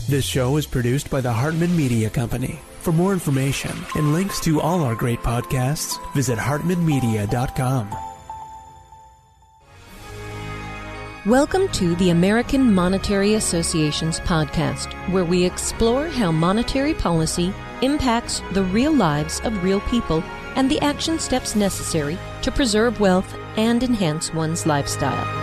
This show is produced by the Hartman Media Company. For more information and links to all our great podcasts, visit hartmanmedia.com. Welcome to the American Monetary Association's podcast, where we explore how monetary policy impacts the real lives of real people and the action steps necessary to preserve wealth and enhance one's lifestyle.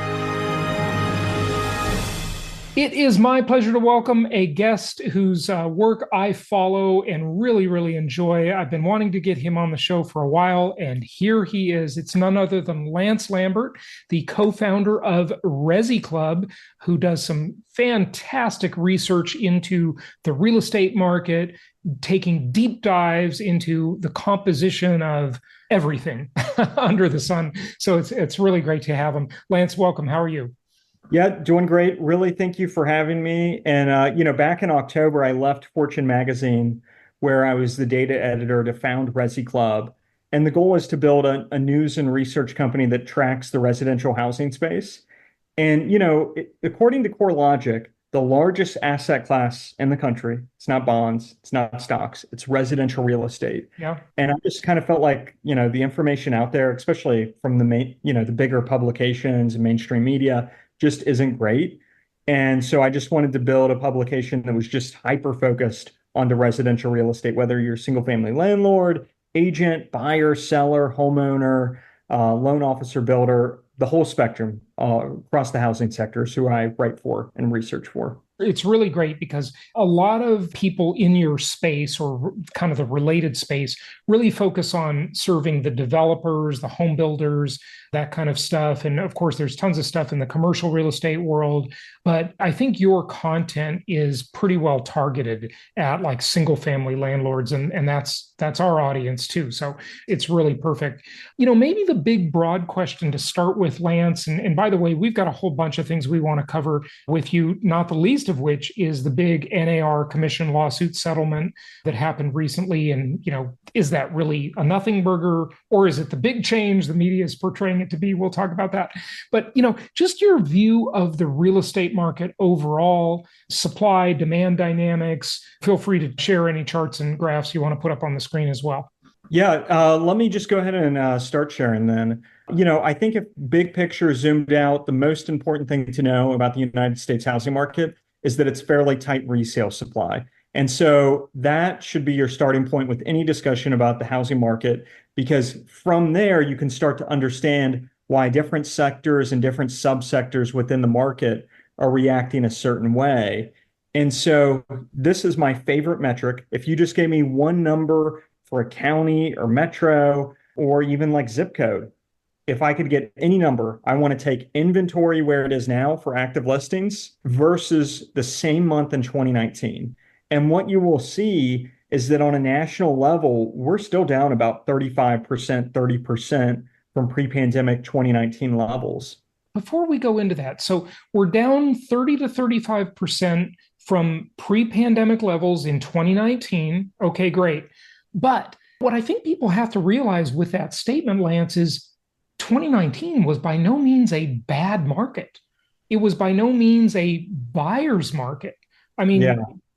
It is my pleasure to welcome a guest whose work I follow and really enjoy. I've been wanting to get him on the show for a while, and here he is. It's none other than Lance Lambert, the co-founder of Resi Club, who does some fantastic research into the real estate market, taking deep dives into the composition of everything under the sun. So it's really great to have him. Lance, welcome. How are you? Yeah, doing great. Really, thank you for having me. And, back in October, I left Fortune magazine, where I was the data editor to found Resi Club. And the goal is to build a news and research company that tracks the residential housing space. And, according to CoreLogic, the largest asset class in the country, it's not bonds, it's not stocks, it's residential real estate. Yeah. And I just kind of felt like, the information out there, especially from the bigger publications and mainstream media, just isn't great. And so I just wanted to build a publication that was just hyper-focused on the residential real estate, whether you're a single-family landlord, agent, buyer, seller, homeowner, loan officer, builder, the whole spectrum across the housing sector is who I write for and research for. It's really great because a lot of people in your space or kind of the related space really focus on serving the developers, the home builders, that kind of stuff. And of course, there's tons of stuff in the commercial real estate world. But I think your content is pretty well targeted at like single family landlords. And that's our audience too. So it's really perfect. Maybe the big broad question to start with, Lance, and by the way, we've got a whole bunch of things we want to cover with you, not the least of which is the big NAR commission lawsuit settlement that happened recently. And, is that really a nothing burger, or is it the big change the media is portraying it to be? We'll talk about that. But, just your view of the real estate market overall, supply, demand dynamics. Feel free to share any charts and graphs you want to put up on the screen as well. Yeah, let me just go ahead and start sharing then. I think if big picture zoomed out, the most important thing to know about the United States housing market is that it's fairly tight resale supply. And so that should be your starting point with any discussion about the housing market, because from there, you can start to understand why different sectors and different subsectors within the market are reacting a certain way. And so this is my favorite metric. If you just gave me one number for a county or metro or even like zip code, if I could get any number, I want to take inventory where it is now for active listings versus the same month in 2019. And what you will see is that on a national level, we're still down about 35%, 30% from pre-pandemic 2019 levels. Before we go into that, so we're down 30 to 35% from pre-pandemic levels in 2019. Okay, great. But what I think people have to realize with that statement, Lance, is 2019 was by no means a bad market. It was by no means a buyer's market. I mean,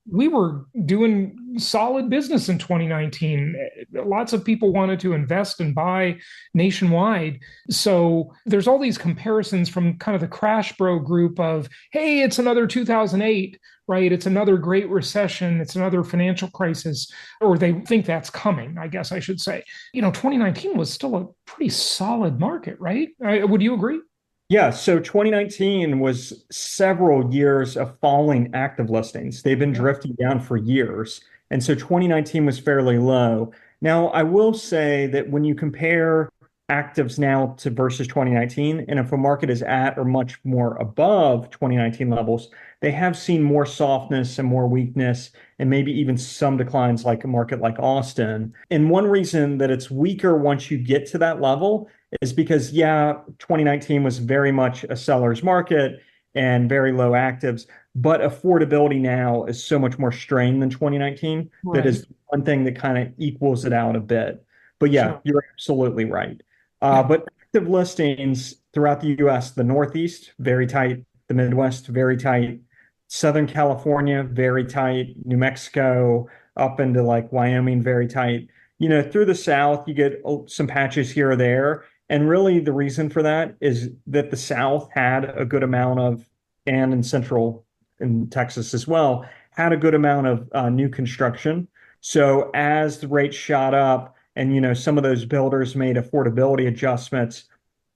we were doing solid business in 2019. Lots of people wanted to invest and buy nationwide. So there's all these comparisons from kind of the crash bro group of, hey, it's another 2008, right? It's another great recession. It's another financial crisis, or they think that's coming, I guess I should say. 2019 was still a pretty solid market, right? Would you agree? Yeah, so 2019 was several years of falling active listings. They've been drifting down for years. And so 2019 was fairly low. Now, I will say that when you compare actives now to versus 2019, and if a market is at or much more above 2019 levels, they have seen more softness and more weakness, and maybe even some declines like a market like Austin. And one reason that it's weaker once you get to that level is because, 2019 was very much a seller's market and very low actives, but affordability now is so much more strained than 2019. Right. That is one thing that kind of equals it out a bit. But sure. You're absolutely right. But active listings throughout the U.S., the Northeast, very tight, the Midwest, very tight, Southern California, very tight. New Mexico, up into like Wyoming, very tight. Through the South, you get some patches here or there. And really, the reason for that is that the South had a good amount of, and in Central in Texas as well, had a good amount of new construction. So as the rates shot up, and some of those builders made affordability adjustments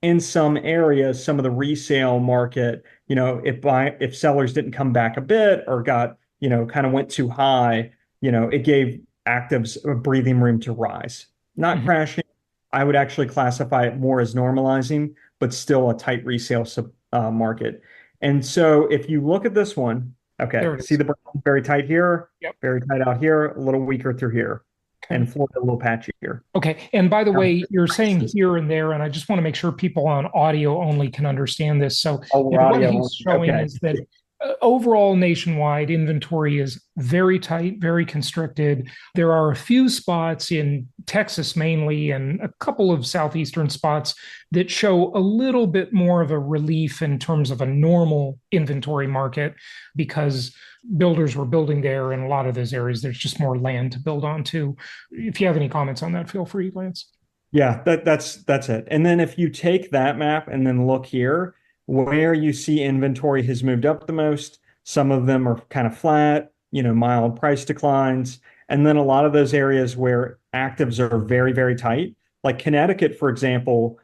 in some areas, some of the resale market, if sellers didn't come back a bit or got, kind of went too high, it gave actives a breathing room to rise. Not crashing. I would actually classify it more as normalizing, but still a tight resale market. And so if you look at this one, okay, see the brown very tight here, very tight out here, a little weaker through here. And Florida a little patchier. Okay. And by the way, you're saying here and there, and I just want to make sure people on audio only can understand this. So what he's showing is that overall nationwide inventory is very tight, very constricted. There are a few spots in Texas mainly and a couple of southeastern spots that show a little bit more of a relief in terms of a normal inventory market because builders were building there in a lot of those areas. There's just more land to build onto. If you have any comments on that, feel free, Lance. Yeah, that's it. And then if you take that map and then look here, where you see inventory has moved up the most, some of them are kind of flat, mild price declines. And then a lot of those areas where actives are very, very tight, like Connecticut, for example,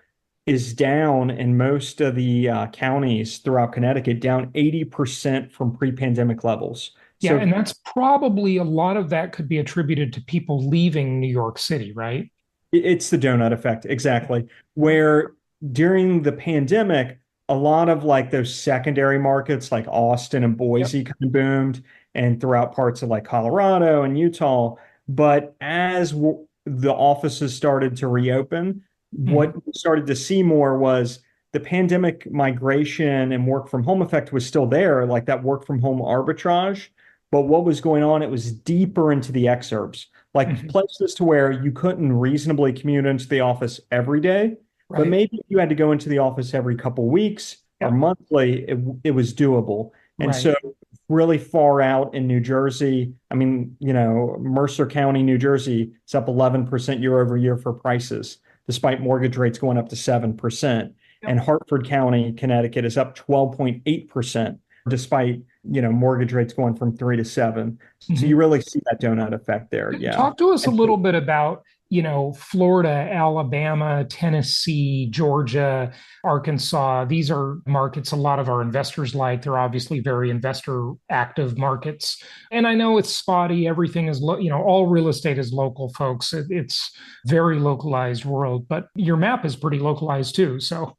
is down in most of the counties throughout Connecticut, down 80% from pre-pandemic levels. Yeah, and that's probably a lot of that could be attributed to people leaving New York City, right? It's the donut effect, exactly. Where during the pandemic, a lot of like those secondary markets like Austin and Boise kind of boomed, and throughout parts of like Colorado and Utah. But as the offices started to reopen, what we started to see more was the pandemic migration and work from home effect was still there, like that work from home arbitrage. But what was going on, it was deeper into the exurbs, like places to where you couldn't reasonably commute into the office every day. Right. But maybe you had to go into the office every couple of weeks or monthly, it was doable. And so really far out in New Jersey, I mean, Mercer County, New Jersey, it's up 11% year over year for prices, despite mortgage rates going up to 7%. And Hartford County, Connecticut is up 12.8%, despite, mortgage rates going from 3 to 7. So you really see that donut effect there. Yeah. Talk to us a little bit about, Florida, Alabama, Tennessee, Georgia, Arkansas. These are markets a lot of our investors like. They're obviously very investor active markets. And I know it's spotty. Everything is, all real estate is local, folks. It's very localized world, but your map is pretty localized too. So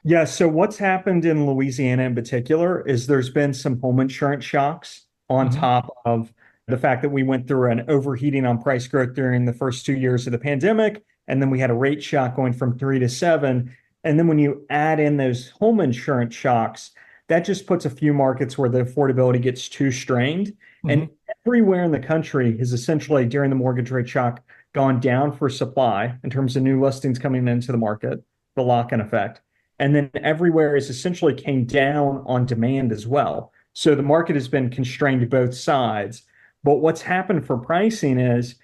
yeah. So what's happened in Louisiana in particular is there's been some home insurance shocks on top of the fact that we went through an overheating on price growth during the first 2 years of the pandemic. And then we had a rate shock going from 3 to 7. And then when you add in those home insurance shocks, that just puts a few markets where the affordability gets too strained. And everywhere in the country has essentially, during the mortgage rate shock, gone down for supply in terms of new listings coming into the market, the lock-in effect. And then everywhere is essentially came down on demand as well. So the market has been constrained to both sides. But what's happened for pricing is,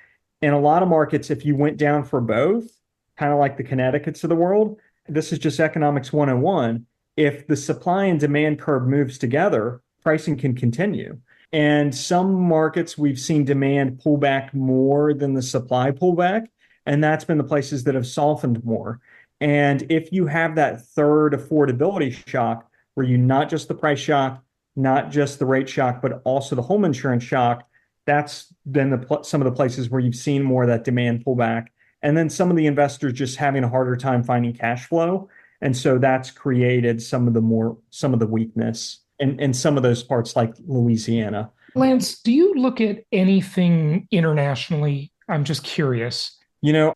in a lot of markets, if you went down for both, kind of like the Connecticut's of the world, this is just economics 101. If the supply and demand curve moves together, pricing can continue. And some markets we've seen demand pull back more than the supply pullback. And that's been the places that have softened more. And if you have that third affordability shock, where you not just the price shock, not just the rate shock, but also the home insurance shock, that's been some of the places where you've seen more of that demand pullback. And then some of the investors just having a harder time finding cash flow. And so that's created some of the weakness in some of those parts like Louisiana. Lance, do you look at anything internationally? I'm just curious.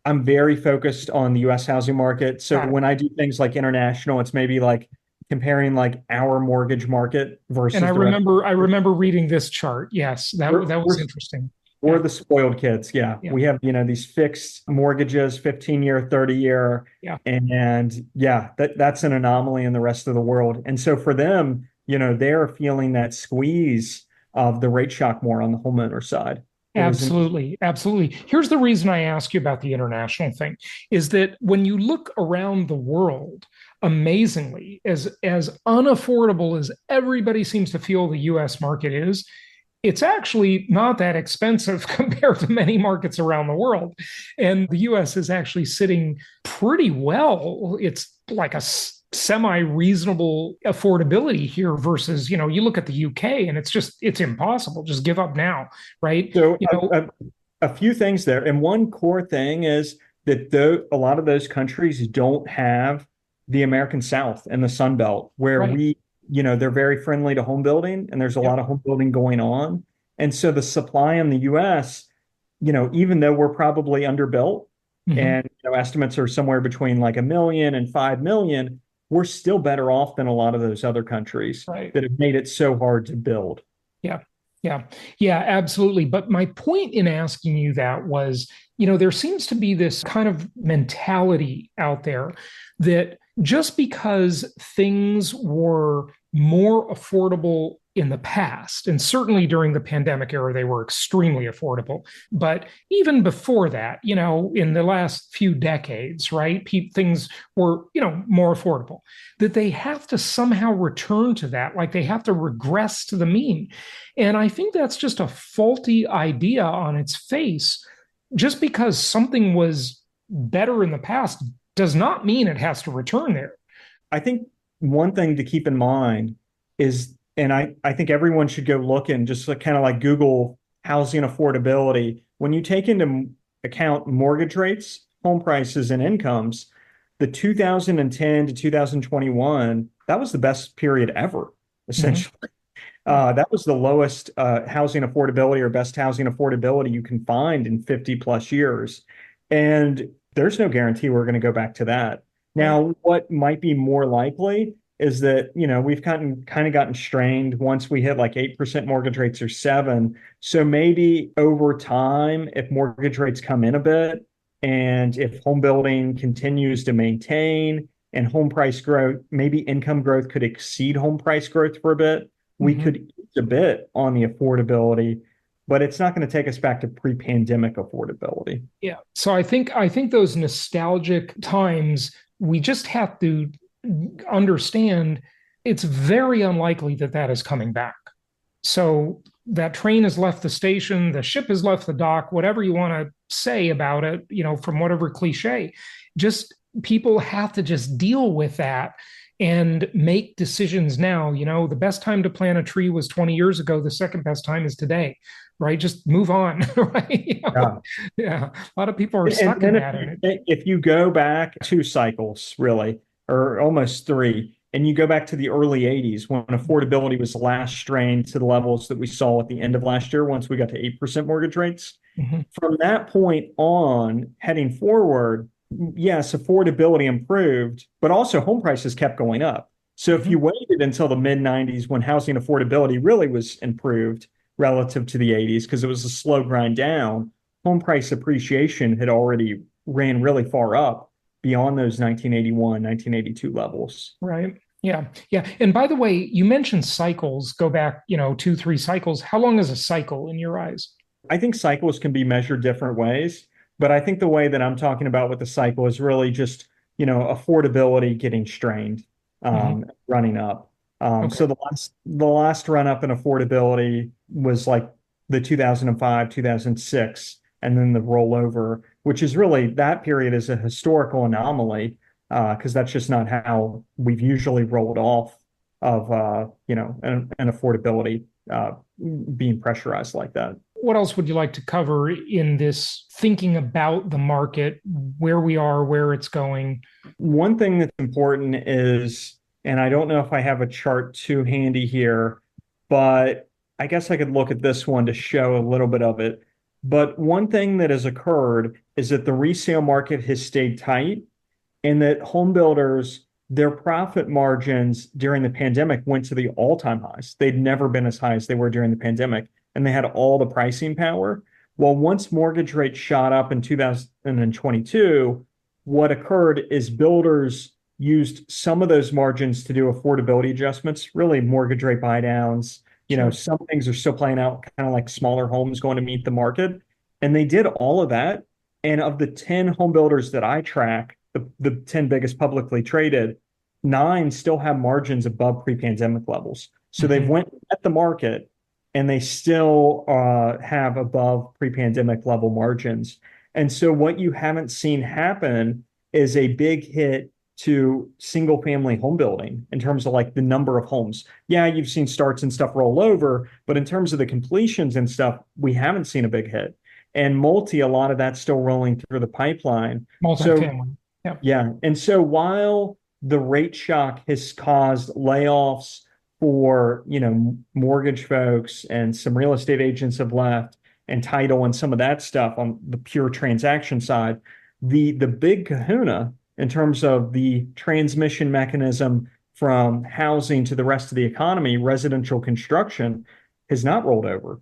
I'm very focused on the US housing market. So when I do things like international, it's maybe like comparing like our mortgage market versus. And I remember reading this chart. Yes, that was interesting. We're the spoiled kids. Yeah. We have, these fixed mortgages, 15-year, 30-year. Yeah. And that's an anomaly in the rest of the world. And so for them, they're feeling that squeeze of the rate shock more on the homeowner side. Absolutely. Absolutely. Here's the reason I ask you about the international thing is that when you look around the world, amazingly, as unaffordable as everybody seems to feel the US market is, it's actually not that expensive compared to many markets around the world. And the US is actually sitting pretty well. It's like a semi-reasonable affordability here versus, you look at the UK and it's impossible. Just give up now, right? So a few things there. And one core thing is that a lot of those countries don't have the American South and the Sun Belt where right. they're very friendly to home building and there's a lot of home building going on. And so the supply in the US, even though we're probably underbuilt and estimates are somewhere between like 1 million and 5 million, we're still better off than a lot of those other countries that have made it so hard to build. Yeah. Yeah. Yeah, absolutely. But my point in asking you that was, there seems to be this kind of mentality out there that just because things were more affordable in the past, and certainly during the pandemic era, they were extremely affordable. But even before that, in the last few decades, right, things were, more affordable, that they have to somehow return to that, like they have to regress to the mean. And I think that's just a faulty idea on its face. Just because something was better in the past does not mean it has to return there. I think one thing to keep in mind is, and I think everyone should go look and just kind of like Google housing affordability. When you take into account mortgage rates, home prices, and incomes, the 2010 to 2021, that was the best period ever, essentially. That was the lowest housing affordability or best housing affordability you can find in 50 plus years. And there's no guarantee we're going to go back to that. Now, what might be more likely is that, we've kind of gotten strained once we hit like 8% mortgage rates or 7. So maybe over time, if mortgage rates come in a bit and if home building continues to maintain and home price growth, maybe income growth could exceed home price growth for a bit. We could ease a bit on the affordability, but it's not going to take us back to pre-pandemic affordability. Yeah. So I think those nostalgic times, we just have to understand it's very unlikely that is coming back. So that train has left the station, the ship has left the dock, whatever you want to say about it, from whatever cliche, just people have to just deal with that and make decisions now. The best time to plant a tree was 20 years ago. The second best time is today, right? Just move on, right? Yeah. A lot of people are stuck in that. If you go back 2 cycles, really, or almost 3, and you go back to the early 80s when affordability was last strained to the levels that we saw at the end of last year, once we got to 8% mortgage rates. From that point on, heading forward, yes, affordability improved, but also home prices kept going up. So if you waited until the mid 90s when housing affordability really was improved relative to the 80s, because it was a slow grind down, home price appreciation had already ran really far up beyond those 1981, 1982 levels. Right. Yeah. Yeah. And by the way, you mentioned cycles, go back, 2, 3 cycles. How long is a cycle in your eyes? I think cycles can be measured different ways, but I think the way that I'm talking about with the cycle is really just, affordability getting strained, running up. So the last run up in affordability was like the 2005, 2006, and then the rollover, which is really, that period is a historical anomaly because that's just not how we've usually rolled off of, an affordability being pressurized like that. What else would you like to cover in this thinking about the market, where we are, where it's going? One thing that's important is, and I don't know if I have a chart too handy here, but I guess I could look at this one to show a little bit of it. But one thing that has occurred is that the resale market has stayed tight and that home builders, their profit margins during the pandemic went to the all-time highs. They'd never been as high as they were during the pandemic, and they had all the pricing power. Well, once mortgage rates shot up in 2022, what occurred is builders used some of those margins to do affordability adjustments, really mortgage rate buy downs. Some things are still playing out kind of like smaller homes going to meet the market. And they did all of that. And of the 10 home builders that I track, the 10 biggest publicly traded, 9 still have margins above pre-pandemic levels. So they've went at the market and they still have above pre-pandemic level margins. And so what you haven't seen happen is a big hit to single family home building in terms of like the number of homes. Yeah, you've seen starts and stuff roll over, but in terms of the completions and stuff, we haven't seen a big hit. And a lot of that's still rolling through the pipeline. Multifamily. So, yeah. And so while the rate shock has caused layoffs for, mortgage folks, and some real estate agents have left, and title and some of that stuff on the pure transaction side, the big kahuna in terms of the transmission mechanism from housing to the rest of the economy, residential construction, has not rolled over.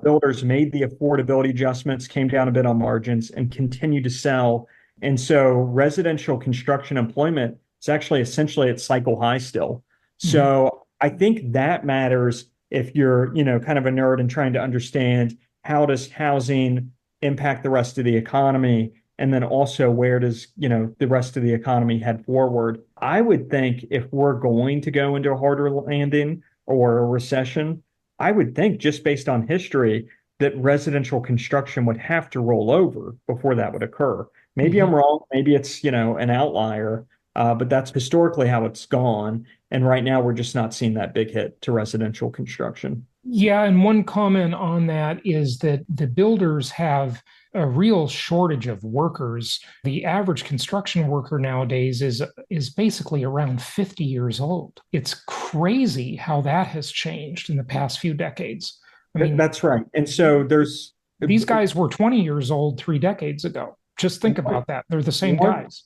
Builders made the affordability adjustments, came down a bit on margins, and continue to sell. And so residential construction employment is actually essentially at cycle high still. So I think that matters if you're, kind of a nerd and trying to understand how does housing impact the rest of the economy, and then also where does, the rest of the economy head forward. I would think if we're going to go into a harder landing or a recession, I would think just based on history that residential construction would have to roll over before that would occur. Maybe I'm wrong. Maybe it's, an outlier, but that's historically how it's gone. And right now we're just not seeing that big hit to residential construction. Yeah. And one comment on that is that the builders have a real shortage of workers. The average construction worker nowadays is basically around 50 years old. It's crazy how that has changed in the past few decades. I mean, that's right. And so these guys were 20 years old 3 decades ago. Just think about that. They're the same guys.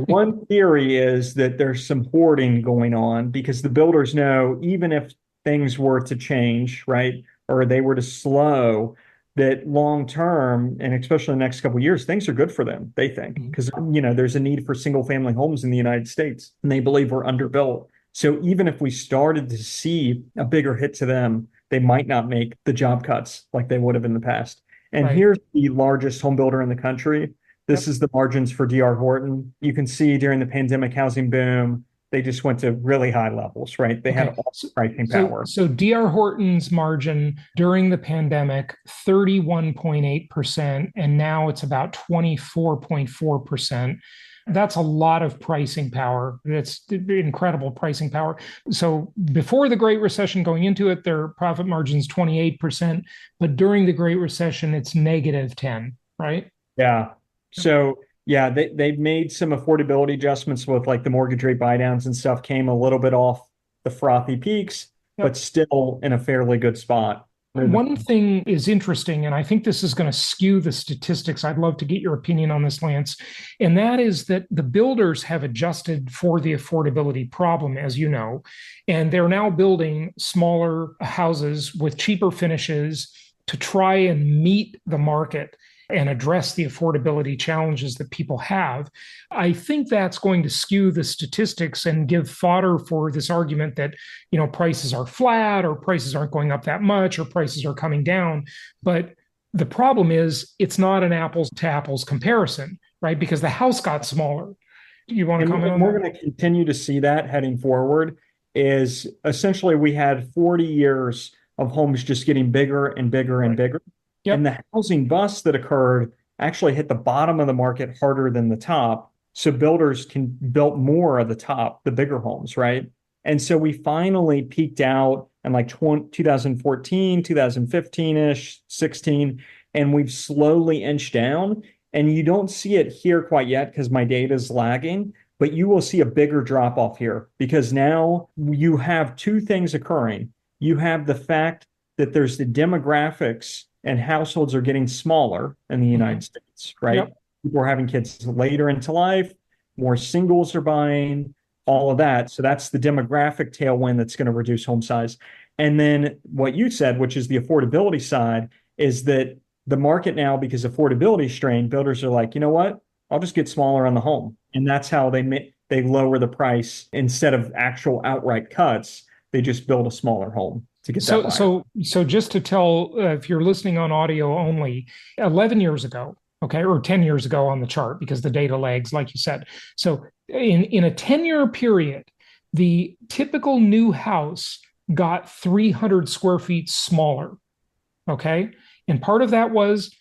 One theory is that there's some hoarding going on because the builders know even if things were to change, right, or they were to slow, that long term, and especially in the next couple of years, things are good for them, they think, because there's a need for single family homes in the United States, and they believe we're underbuilt. So even if we started to see a bigger hit to them, they might not make the job cuts like they would have in the past. And here's the largest home builder in the country. This is the margins for D.R. Horton. You can see during the pandemic housing boom, they just went to really high levels, right? They had all pricing power. So D.R. Horton's margin during the pandemic, 31.8%, and now it's about 24.4%. That's a lot of pricing power. That's incredible pricing power. So before the Great Recession, going into it, their profit margin's 28%, but during the Great Recession, it's negative 10, right? Yeah. So yeah, they've made some affordability adjustments with like the mortgage rate buy downs and stuff, came a little bit off the frothy peaks, but still in a fairly good spot. One thing is interesting, and I think this is going to skew the statistics. I'd love to get your opinion on this, Lance. And that is that the builders have adjusted for the affordability problem, as you know, and they're now building smaller houses with cheaper finishes to try and meet the market and address the affordability challenges that people have. I think that's going to skew the statistics and give fodder for this argument that, prices are flat or prices aren't going up that much or prices are coming down. But the problem is it's not an apples to apples comparison, right? Because the house got smaller. Do you want to comment on that? We're going to continue to see that heading forward. Is essentially we had 40 years of homes just getting bigger and bigger and bigger. Yep. And the housing bust that occurred actually hit the bottom of the market harder than the top. So builders can build more of the top, the bigger homes, right? And so we finally peaked out in like 2014, 2015-ish, 16, and we've slowly inched down. And you don't see it here quite yet because my data is lagging, but you will see a bigger drop off here because now you have two things occurring. You have the fact that there's the demographics and households are getting smaller in the United States, right? Yep. People are having kids later into life, more singles are buying, all of that. So that's the demographic tailwind that's going to reduce home size. And then what you said, which is the affordability side, is that the market now, because affordability strain, builders are like, you know what? I'll just get smaller on the home. And that's how they they lower the price instead of actual outright cuts. They just build a smaller home to get that buyer. So just to tell, if you're listening on audio only, 11 years ago, okay, or 10 years ago on the chart, because the data lags, like you said. So in a 10-year period, the typical new house got 300 square feet smaller, okay? And part of that was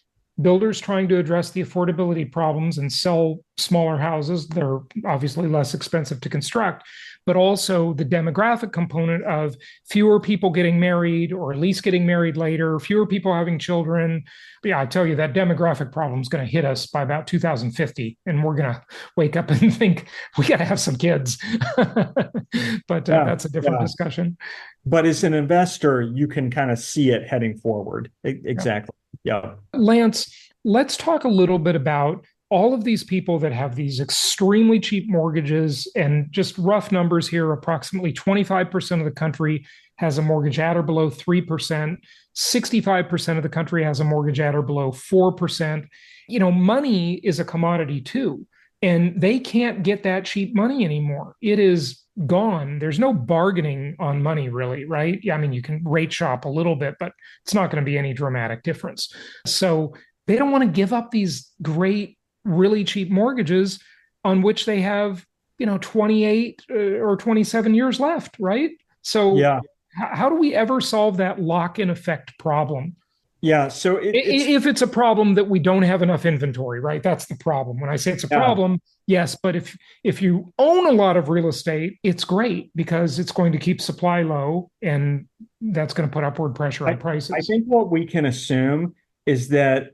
builders trying to address the affordability problems and sell smaller houses. They're obviously less expensive to construct, but also the demographic component of fewer people getting married, or at least getting married later, fewer people having children. Yeah, I tell you, that demographic problem is going to hit us by about 2050, and we're going to wake up and think we got to have some kids. But that's a different discussion. But as an investor, you can kind of see it heading forward. Exactly. Yeah. Lance, let's talk a little bit about all of these people that have these extremely cheap mortgages, and just rough numbers here, approximately 25% of the country has a mortgage at or below 3%. 65% of the country has a mortgage at or below 4%. You know, money is a commodity too, and they can't get that cheap money anymore. It is gone. There's no bargaining on money, really, right? Yeah, I mean, you can rate shop a little bit, but it's not going to be any dramatic difference. So they don't want to give up these great, really cheap mortgages on which they have, 28 or 27 years left, right? So how do we ever solve that lock-in effect problem? Yeah, so if it's a problem that we don't have enough inventory, right? That's the problem. When I say it's a problem, yes, but if you own a lot of real estate, it's great because it's going to keep supply low, and that's going to put upward pressure on prices. I think what we can assume is that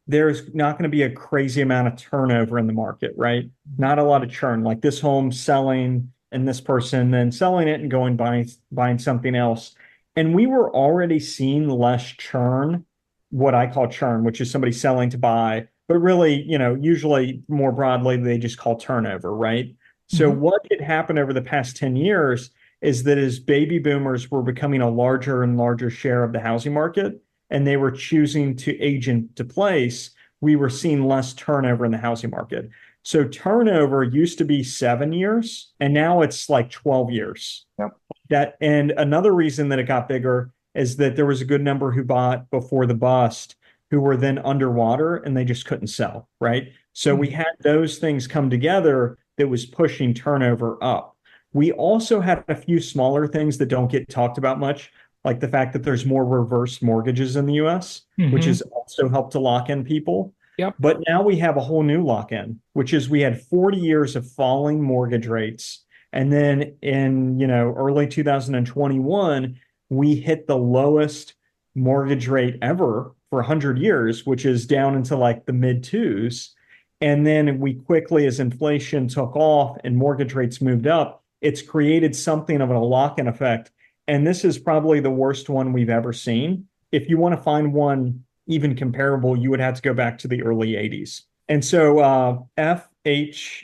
there's not going to be a crazy amount of turnover in the market, right? Not a lot of churn, like this home selling and this person then selling it and going buying something else. And we were already seeing less churn, what I call churn, which is somebody selling to buy, but really, usually more broadly, they just call turnover, right? So what had happened over the past 10 years is that as baby boomers were becoming a larger and larger share of the housing market, and they were choosing to age into place, we were seeing less turnover in the housing market. So turnover used to be 7 years, and now it's like 12 years. Yep. And another reason that it got bigger is that there was a good number who bought before the bust who were then underwater and they just couldn't sell, right? So we had those things come together that was pushing turnover up. We also had a few smaller things that don't get talked about much, like the fact that there's more reverse mortgages in the US, which has also helped to lock in people. Yep. But now we have a whole new lock-in, which is we had 40 years of falling mortgage rates. And then in, early 2021, we hit the lowest mortgage rate ever for 100 years, which is down into like the mid twos. And then we quickly, as inflation took off and mortgage rates moved up, it's created something of a lock-in effect. And this is probably the worst one we've ever seen. If you want to find one even comparable, you would have to go back to the early 80s. And so FHFA,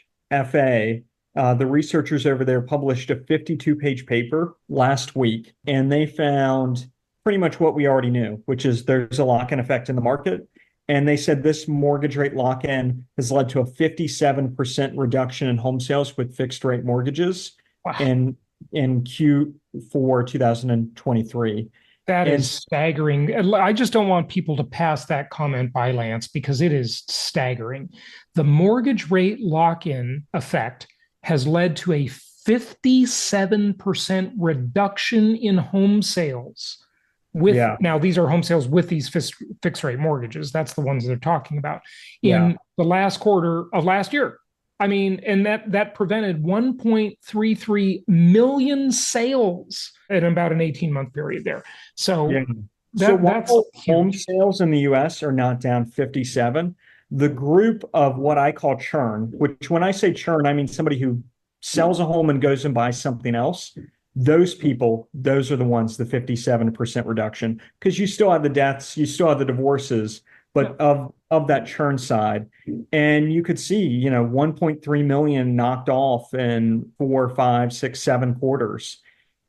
the researchers over there published a 52-page paper last week, and they found pretty much what we already knew, which is there's a lock-in effect in the market. And they said this mortgage rate lock-in has led to a 57% reduction in home sales with fixed rate mortgages in Q4 2023. That is staggering. I just don't want people to pass that comment by, Lance, because it is staggering. The mortgage rate lock-in effect has led to a 57% reduction in home sales. Now, these are home sales with these fixed rate mortgages. That's the ones they're talking about in the last quarter of last year. I mean, and that prevented 1.33 million sales in about an 18-month period there. So, that's home sales in the US are not down 57. The group of what I call churn, which when I say churn, I mean somebody who sells a home and goes and buys something else. Those people, those are the ones, the 57% reduction, because you still have the deaths, you still have the divorces, but of that churn side. And you could see, 1.3 million knocked off in 4, 5, 6, 7 quarters.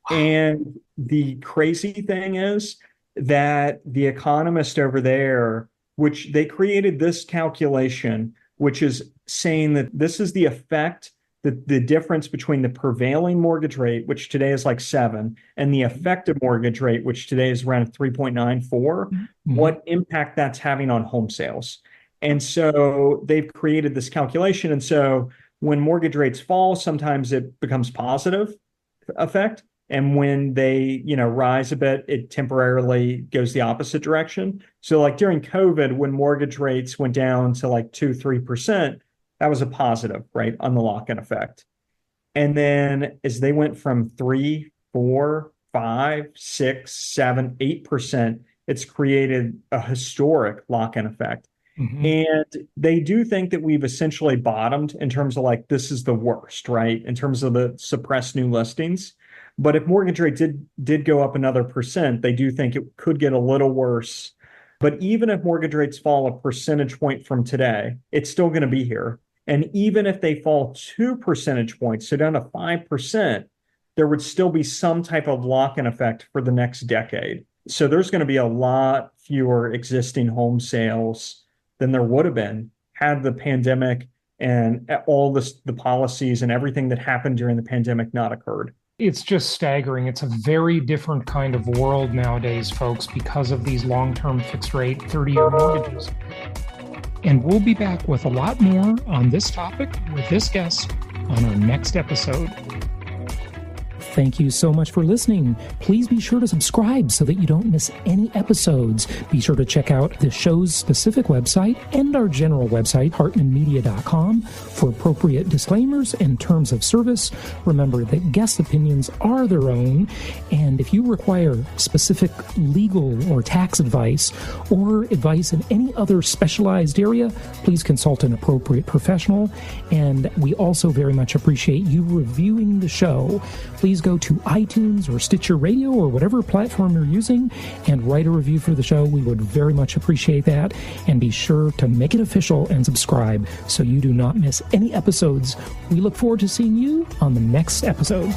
Wow. And the crazy thing is that the economist over there, which they created this calculation, which is saying that this is the effect the difference between the prevailing mortgage rate, which today is like 7, and the effective mortgage rate, which today is around 3.94, what impact that's having on home sales. And so they've created this calculation. And so when mortgage rates fall, sometimes it becomes positive effect. And when they, rise a bit, it temporarily goes the opposite direction. So like during COVID, when mortgage rates went down to like 2-3%, that was a positive, right, on the lock-in effect. And then as they went from 3, 4, 5, 6, 7, 8%, it's created a historic lock-in effect. And they do think that we've essentially bottomed in terms of like, this is the worst, right? In terms of the suppressed new listings. But if mortgage rate did go up another percent, they do think it could get a little worse. But even if mortgage rates fall a percentage point from today, it's still going to be here. And even if they fall 2 percentage points, so down to 5%, there would still be some type of lock-in effect for the next decade. So there's going to be a lot fewer existing home sales than there would have been had the pandemic and all the policies and everything that happened during the pandemic not occurred. It's just staggering. It's a very different kind of world nowadays, folks, because of these long-term fixed rate 30-year mortgages. And we'll be back with a lot more on this topic with this guest on our next episode. Thank you so much for listening. Please be sure to subscribe so that you don't miss any episodes. Be sure to check out the show's specific website and our general website, hartmanmedia.com, for appropriate disclaimers and terms of service. Remember that guest opinions are their own, and if you require specific legal or tax advice or advice in any other specialized area, please consult an appropriate professional. And we also very much appreciate you reviewing the show. Please go to iTunes or Stitcher Radio or whatever platform you're using and write a review for the show. We would very much appreciate that. And be sure to make it official and subscribe so you do not miss any episodes. We look forward to seeing you on the next episode.